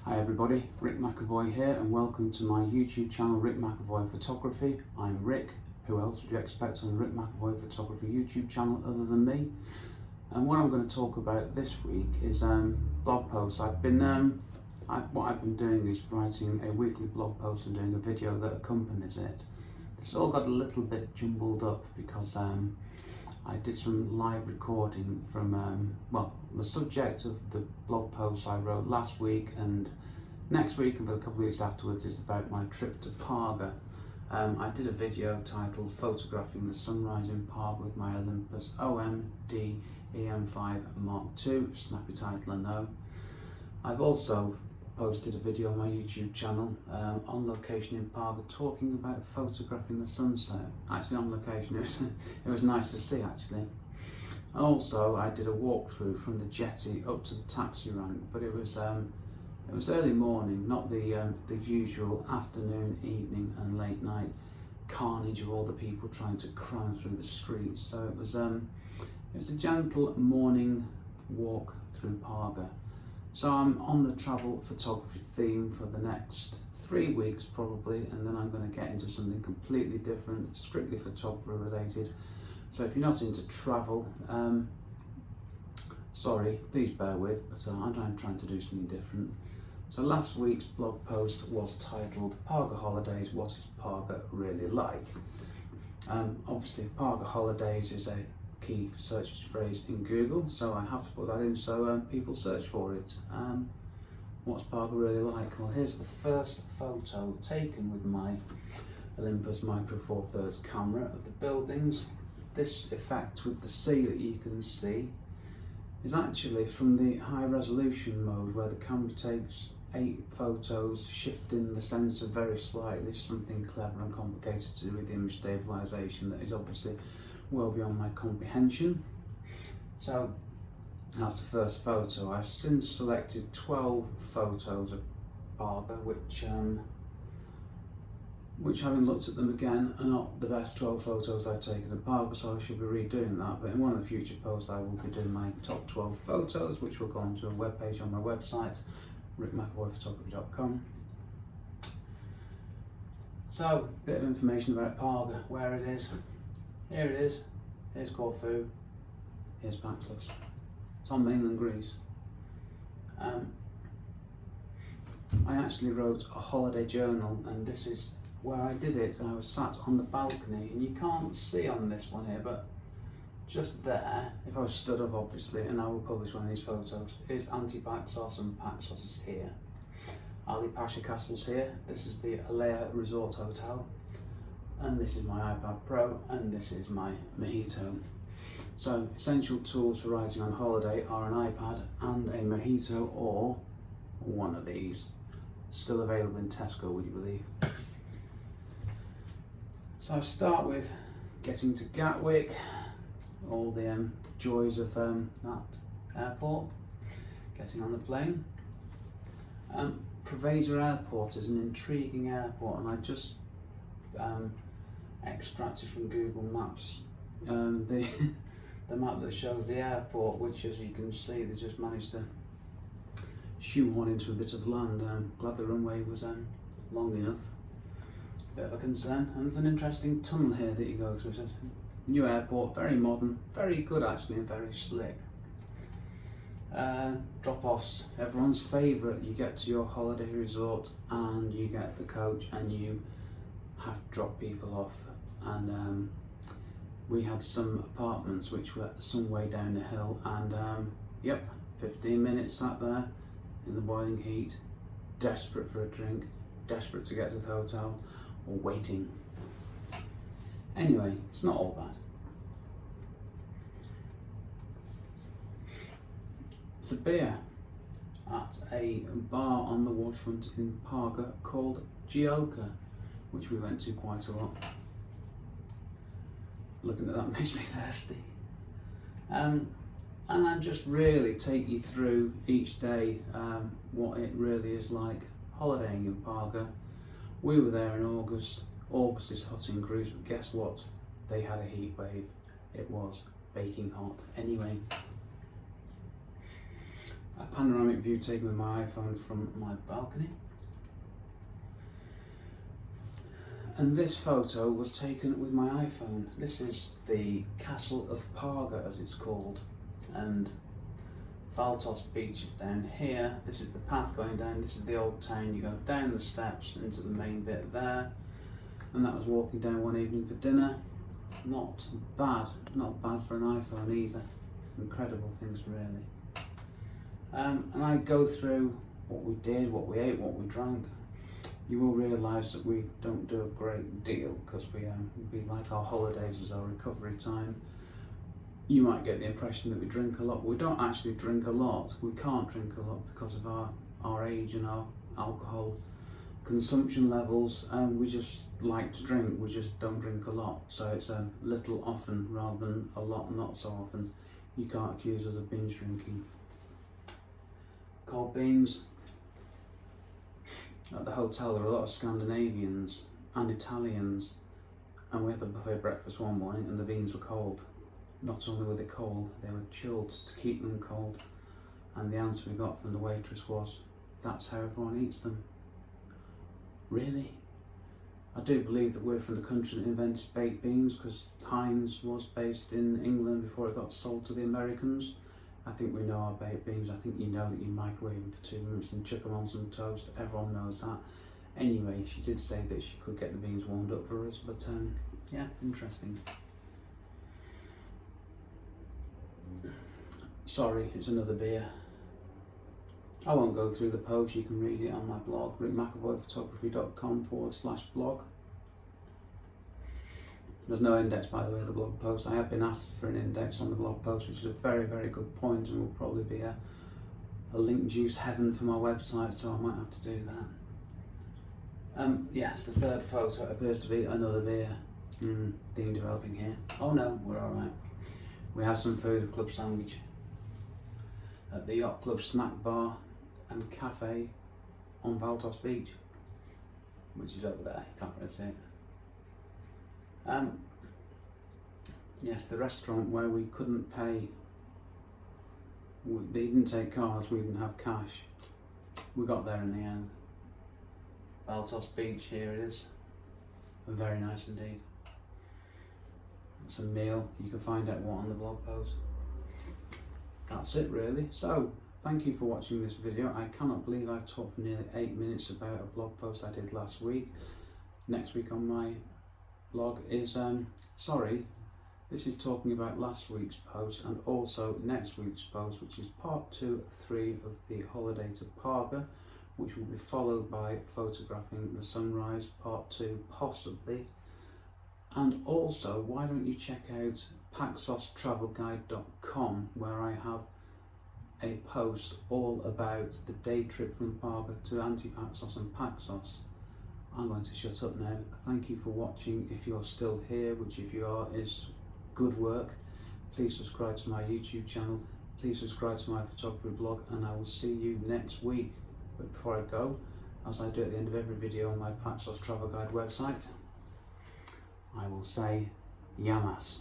Hi everybody, Rick McEvoy here and welcome to my YouTube channel Rick McEvoy Photography. I'm Rick. Who else would you expect on the Rick McEvoy Photography YouTube channel other than me? And what I'm going to talk about this week is blog posts. What I've been doing is writing a weekly blog post and doing a video that accompanies it. It's all got a little bit jumbled up because I did some live recording from, the subject of the blog post I wrote last week and next week and for a couple of weeks afterwards is about my trip to Parga. I did a video titled Photographing the Sunrise in Parga with my Olympus OM-D EM5 Mark II, snappy title I know. I've also posted a video on my YouTube channel on location in Parga talking about photographing the sunset. Actually on location, it was nice to see actually. Also I did a walkthrough from the jetty up to the taxi rank, but it was early morning, not the usual afternoon, evening and late night carnage of all the people trying to cram through the streets. So it was a gentle morning walk through Parga. So I'm on the travel photography theme for the next 3 weeks probably, and then I'm going to get into something completely different, strictly photographer related. So if you're not into travel, sorry, please bear with, but I'm trying to do something different. So last week's blog post was titled Parga Holidays, What is Parga Really Like? Obviously Parga Holidays is a key search phrase in Google, so I have to put that in so people search for it. What's Parga really like? Well, here's the first photo taken with my Olympus Micro Four Thirds camera of the buildings. This effect with the sea that you can see is actually from the high resolution mode where the camera takes 8 photos, shifting the sensor very slightly, something clever and complicated to do with image stabilization that is obviously well beyond my comprehension. So that's the first photo. I've since selected 12 photos of Parga, which having looked at them again are not the best 12 photos I've taken of Parga, so I should be redoing that. But in one of the future posts I will be doing my top 12 photos, which will go onto a webpage on my website, rickmcavoyphotography.com. So, a bit of information about Parga, where it is. Here it is, here's Corfu, here's Paxos. It's on mainland Greece. I actually wrote a holiday journal, and this is where I did it. I was sat on the balcony, and you can't see on this one here, but just there, if I was stood up obviously, and I will publish one of these photos, is Anti-Paxos and Paxos is here. Ali Pasha Castle's here, this is the Alea Resort Hotel, and this is my iPad Pro, and this is my Mojito. So essential tools for writing on holiday are an iPad and a Mojito, or one of these. Still available in Tesco, would you believe? So I start with getting to Gatwick, all the joys of that airport, getting on the plane. Preveza Airport is an intriguing airport, and I just extracted from Google Maps the map that shows the airport, which as you can see they just managed to shoehorn into a bit of land. Glad the runway was long enough. Bit of a concern, and there's an interesting tunnel here that you go through. So new airport, very modern, very good actually, and very slick. Drop-offs, everyone's favourite. You get to your holiday resort and you get the coach and you have to drop people off, and we had some apartments which were some way down the hill, and 15 minutes sat there in the boiling heat, desperate for a drink, desperate to get to the hotel, or waiting. Anyway, it's not all bad. It's a beer at a bar on the waterfront in Parga called Gioca, which we went to quite a lot. Looking at that makes me thirsty. And I just really take you through each day what it really is like holidaying in Parga. We were there in August. August is hot in Greece, but guess what? They had a heat wave. It was baking hot. Anyway, a panoramic view taken with my iPhone from my balcony. And this photo was taken with my iPhone. This is the Castle of Parga, as it's called, and Valtos Beach is down here. This is the path going down. This is the old town. You go down the steps into the main bit there, and that was walking down one evening for dinner. Not bad for an iPhone either. Incredible things, really. And I go through what we did, what we ate, what we drank. You will realise that we don't do a great deal because we like our holidays as our recovery time. You might get the impression that we drink a lot. We don't actually drink a lot. We can't drink a lot because of our age and our alcohol consumption levels, and we just like to drink. We just don't drink a lot. So it's a little often rather than a lot not so often. You can't accuse us of binge drinking. Cold beans. At the hotel there were a lot of Scandinavians and Italians, and we had the buffet breakfast one morning and the beans were cold. Not only were they cold, they were chilled to keep them cold, and the answer we got from the waitress was, that's how everyone eats them. Really? I do believe that we're from the country that invented baked beans, because Heinz was based in England before it got sold to the Americans. I think we know our baked beans. I think you know that you microwave them for 2 minutes and chuck them on some toast. Everyone knows that. Anyway, she did say that she could get the beans warmed up for us, but yeah, interesting. Sorry, it's another beer. I won't go through the post. You can read it on my blog, rickmcavoyphotography.com/blog. There's no index, by the way, of the blog post. I have been asked for an index on the blog post, which is a very, very good point, and will probably be a link juice heaven for my website, so I might have to do that. Yes, the third photo appears to be another beer. Theme developing here. Oh no, we're alright. We have some food, a club sandwich at the Yacht Club snack bar and cafe on Valtos Beach, which is over there. You can't really see it. Yes, the restaurant where we couldn't pay, they didn't take cards, we didn't have cash. We got there in the end. Valtos Beach, here it is. Very nice indeed. It's a meal. You can find out what on the blog post. That's it really. So, thank you for watching this video. I cannot believe I've talked for nearly 8 minutes about a blog post I did last week. Next week on my blog is, this is talking about last week's post and also next week's post, which is part 2 of 3 of the holiday to Parga, which will be followed by photographing the sunrise, part 2 possibly. And also, why don't you check out paxostravelguide.com, where I have a post all about the day trip from Parga to Antipaxos and Paxos. I'm going to shut up now. Thank you for watching. If you're still here, which if you are is good work, please subscribe to my YouTube channel, please subscribe to my photography blog, and I will see you next week. But before I go, as I do at the end of every video on my Paxos Travel Guide website, I will say Yamas.